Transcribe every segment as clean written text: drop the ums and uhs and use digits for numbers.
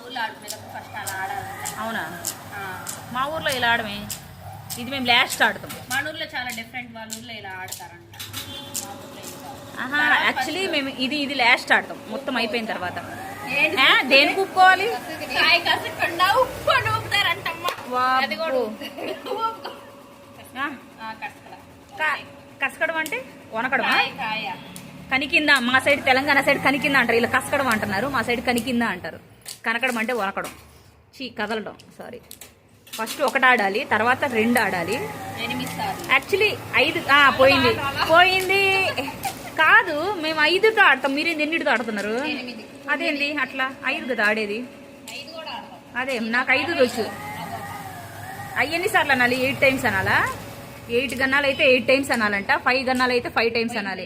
ఊర్లో ఆడుకునేటప్పుడు ఫస్ట్ అలా ఆడాలి. అవునా? మా ఊర్లో ఇలా ఆడమే, ఇది మేము లాస్ట్ ఆడతాం. మన ఊర్లో చాలా డిఫరెంట్, వాళ్ళ ఊర్లో ఇలా ఆడతారంట. యాక్చువల్లీ మేము ఇది లాస్ట్ ఆడతాం మొత్తం అయిపోయిన తర్వాత. దేని కూపుకోవాలి? కసకడం అంటే వనకడం. కనికింద మా సైడ్, తెలంగాణ సైడ్ కనికింద అంటారు, ఇలా కసకడం అంటున్నారు. మా సైడ్ కనికింద అంటారు. కనకడం అంటే వనకడం, కదలడం. సారీ, ఫస్ట్ 1 ఆడాలి, తర్వాత 2 ఆడాలి. యాక్చువల్లీ 5 పోయింది కాదు, మేము 5తో ఆడతాం. మీరేంది ఎన్నిటితో ఆడుతున్నారు? అదేంది అట్లా? 5 కదా ఆడేది. అదే నాకు 5 తెలుసు. అవి ఎన్నిసార్లు అనాలి? 8 టైమ్స్ అనాలా? 8 గన్నాలు అయితే 8 టైమ్స్ అనాలంట. 5 గన్నాలు అయితే 5 టైమ్స్ అనాలి.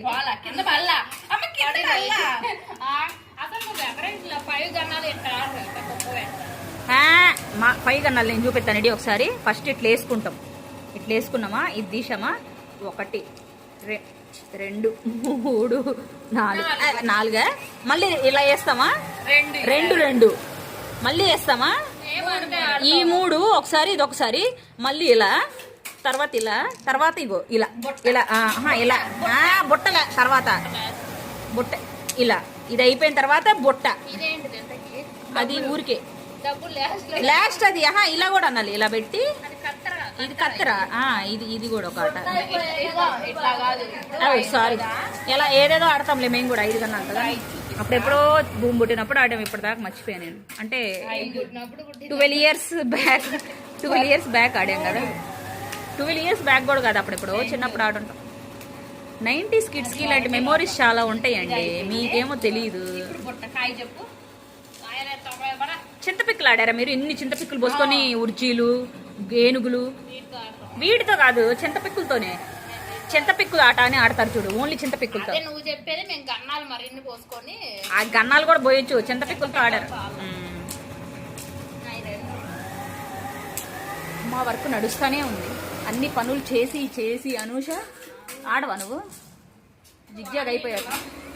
5 గన్నాలు నేను చూపెత్తానండి ఒకసారి. ఫస్ట్ ఇట్లా వేసుకుంటాం, ఇట్లా వేసుకున్నామా, ఇది తీసామా, 1 2 3 4 మళ్ళీ ఇలా వేస్తామా, 2 మళ్ళీ వేస్తామా, ఈ 3 ఒకసారి, ఇది ఒకసారి, మళ్ళీ ఇలా, తర్వాత ఇలా, తర్వాత ఇగో ఇలా ఇలా ఇలా బుట్టల తర్వాత బుట్ట ఇలా, ఇది అయిపోయిన తర్వాత బుట్ట. అది ఊరికే లాస్ట్ అది. ఇలా కూడా అనాలి, ఇలా పెట్టి. ఇది కత్తెర. ఇది కూడా ఒక ఆట. సారీ, ఇలా ఏదేదో ఆడతాంలే మేము కూడా. 5 కన్నా అంతగా అప్పుడెప్పుడో భూమి పుట్టినప్పుడు ఆడాం. ఇప్పటిదాకా మర్చిపోయాను నేను. అంటే 12 ఇయర్స్ బ్యాక్ ఆడాం కదా. 12 ఇయర్స్ బ్యాక్ కూడా కాదు, అప్పుడెప్పుడో చిన్నప్పుడు ఆడుంటాం. 90s కిడ్స్కి ఇలాంటి మెమోరీస్ చాలా ఉంటాయండి, మీకేమో తెలీదు. చింతపిక్కలు ఆడారా మీరు? ఇన్ని చింతపిక్కలు పోసుకొని, ఉర్జీలు, ఏనుగులు. వీటితో కాదు, చింతపిక్కులతోనే. చింతపిక్కులు ఆట అని ఆడతారు చూడు, ఓన్లీ చింతపిక్కులతో. నువ్వు చెప్పేది మేము గన్నాలు మరిన్ని పోసుకొని, ఆ గన్నాలు కూడా పోయొచ్చు, చింతపిక్కులతో ఆడారు. మా వర్క్ నడుస్తూనే ఉంది, అన్ని పనులు చేసి. అనూష ఆడవా నువ్వు? జిగ్జాగ్ అయిపోయాక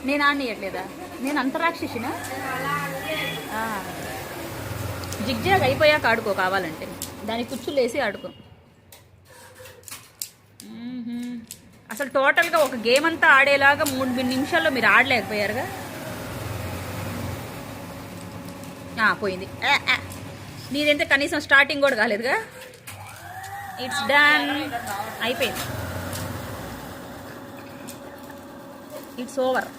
నేను ఆడనీయట్లేదా? నేను అంత రాక్షసినా? జిగ్జాగ్ అయిపోయాక ఆడుకో కావాలంటే, దానికి కుచ్చులు వేసి ఆడుకో. అసలు టోటల్గా ఒక గేమ్ అంతా ఆడేలాగా 3 నిమిషాల్లో మీరు ఆడలేకపోయారుగా. పోయింది. నీదైతే కనీసం స్టార్టింగ్ కూడా కాలేదుగా. ఇట్స్ డన్, అయిపోయింది. It's over.